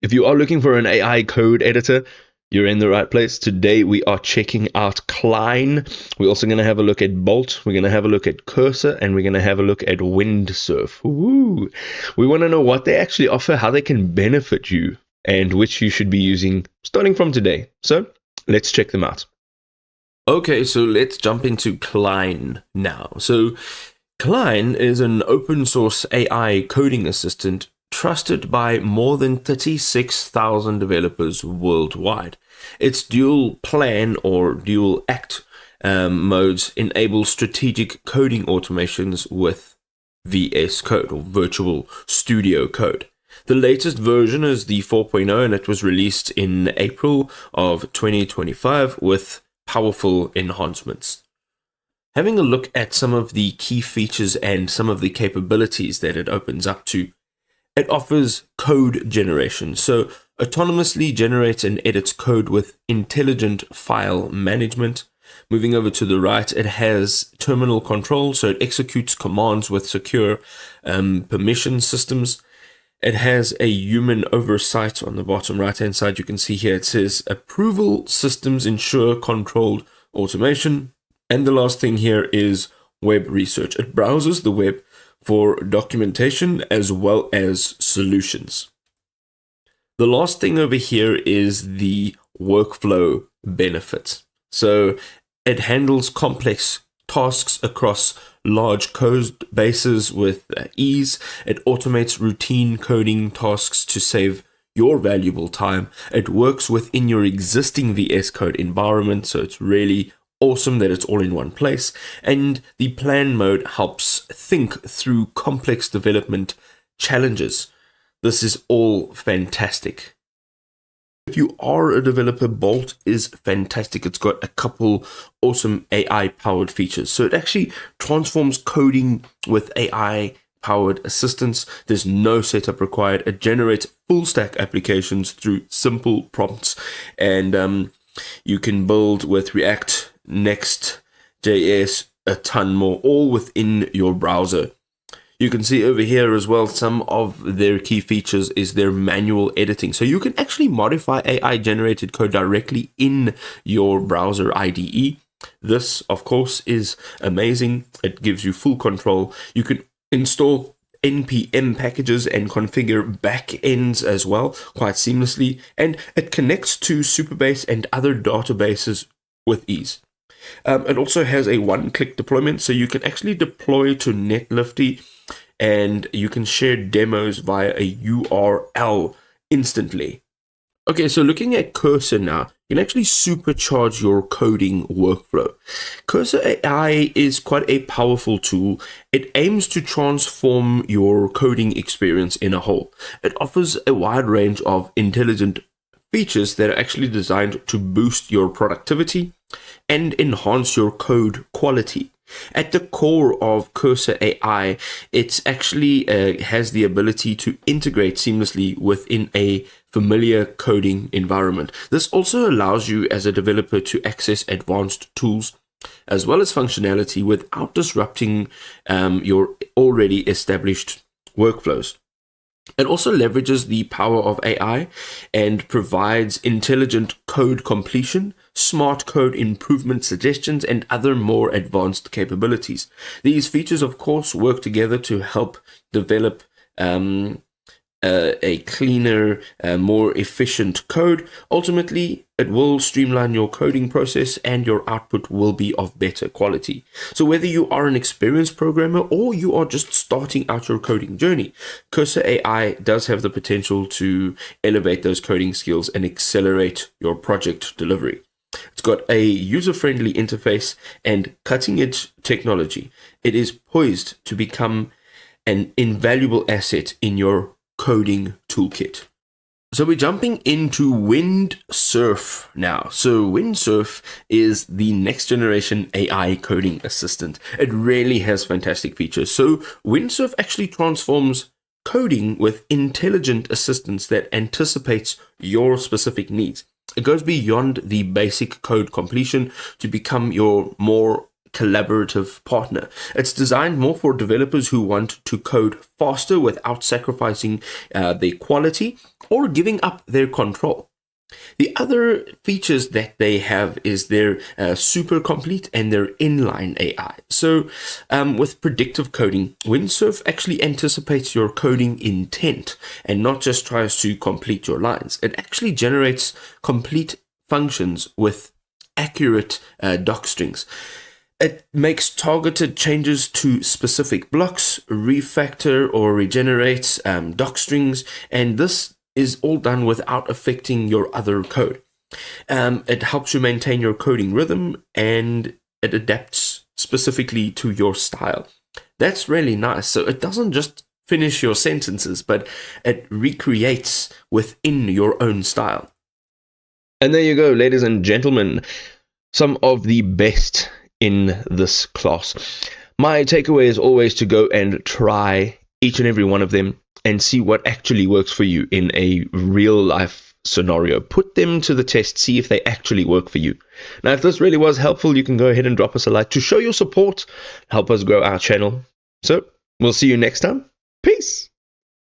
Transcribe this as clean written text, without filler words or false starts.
If you are looking for an AI code editor, you're in the right place. Today we are checking out Cline. We're also going to have a look at Bolt. We're going to have a look at Cursor, and we're going to have a look at Windsurf. Woo! We want to know what they actually offer, how they can benefit you, and which you should be using starting from today. So let's check them out. Okay, so let's jump into Cline now. So Cline is an open source AI coding assistant trusted by more than 36,000 developers worldwide. Its dual plan or dual act modes enable strategic coding automations with VS Code or Virtual Studio Code. The latest version is the 4.0 and it was released in April of 2025 with powerful enhancements. Having a look at some of the key features and some of the capabilities that it opens up to, it offers code generation, so autonomously generates and edits code with intelligent file management. Moving over to the right, it has terminal control, so it executes commands with secure permission systems. It has a human oversight on the bottom right-hand side. You can see here it says approval systems ensure controlled automation. And the last thing here is web research. It browses the web for documentation as well as solutions. The last thing over here is the workflow benefits. So it handles complex tasks across large code bases with ease. It automates routine coding tasks to save your valuable time. It works within your existing VS Code environment, so it's really awesome that it's all in one place. And the plan mode helps think through complex development challenges. This is all fantastic. If you are a developer, Bolt is fantastic. It's got a couple awesome AI powered features. So it actually transforms coding with AI powered assistance. There's no setup required. It generates full stack applications through simple prompts, and you can build with React, Next.js, a ton more, all within your browser. You can see over here as well, some of their key features is their manual editing. So you can actually modify AI generated code directly in your browser IDE. This, of course, is amazing. It gives you full control. You can install NPM packages and configure backends as well quite seamlessly. And it connects to Supabase and other databases with ease. It also has a one-click deployment, so you can actually deploy to Netlifty and you can share demos via a URL instantly. Okay, so looking at Cursor now, you can actually supercharge your coding workflow. Cursor AI is quite a powerful tool. It aims to transform your coding experience in a whole. It offers a wide range of intelligent features that are actually designed to boost your productivity and enhance your code quality. At the core of Cursor AI, it actually has the ability to integrate seamlessly within a familiar coding environment. This also allows you as a developer to access advanced tools as well as functionality without disrupting your already established workflows. It also leverages the power of AI and provides intelligent code completion, smart code improvement suggestions, and other more advanced capabilities. These features, of course, work together to help develop a cleaner, more efficient code. Ultimately, it will streamline your coding process and your output will be of better quality. So whether you are an experienced programmer or you are just starting out your coding journey, Cursor AI does have the potential to elevate those coding skills and accelerate your project delivery. It's got a user-friendly interface and cutting-edge technology. It is poised to become an invaluable asset in your coding toolkit. So we're jumping into Windsurf now. So Windsurf is the next generation AI coding assistant. It really has fantastic features. So Windsurf actually transforms coding with intelligent assistance that anticipates your specific needs. It goes beyond the basic code completion to become your more collaborative partner. It's designed more for developers who want to code faster without sacrificing their quality or giving up their control. The other features that they have is their super complete and their inline AI. So with predictive coding, Windsurf actually anticipates your coding intent and not just tries to complete your lines. It actually generates complete functions with accurate doc strings. It makes targeted changes to specific blocks, refactor or regenerates doc strings, and this is all done without affecting your other code. It helps you maintain your coding rhythm, and it adapts specifically to your style. That's really nice. So it doesn't just finish your sentences, but it recreates within your own style. And there you go, ladies and gentlemen, some of the best in this class. My takeaway is always to go and try each and every one of them and see what actually works for you in a real life scenario. Put them to the test, see if they actually work for you. Now, if this really was helpful, you can go ahead and drop us a like to show your support, help us grow our channel. So, we'll see you next time. Peace.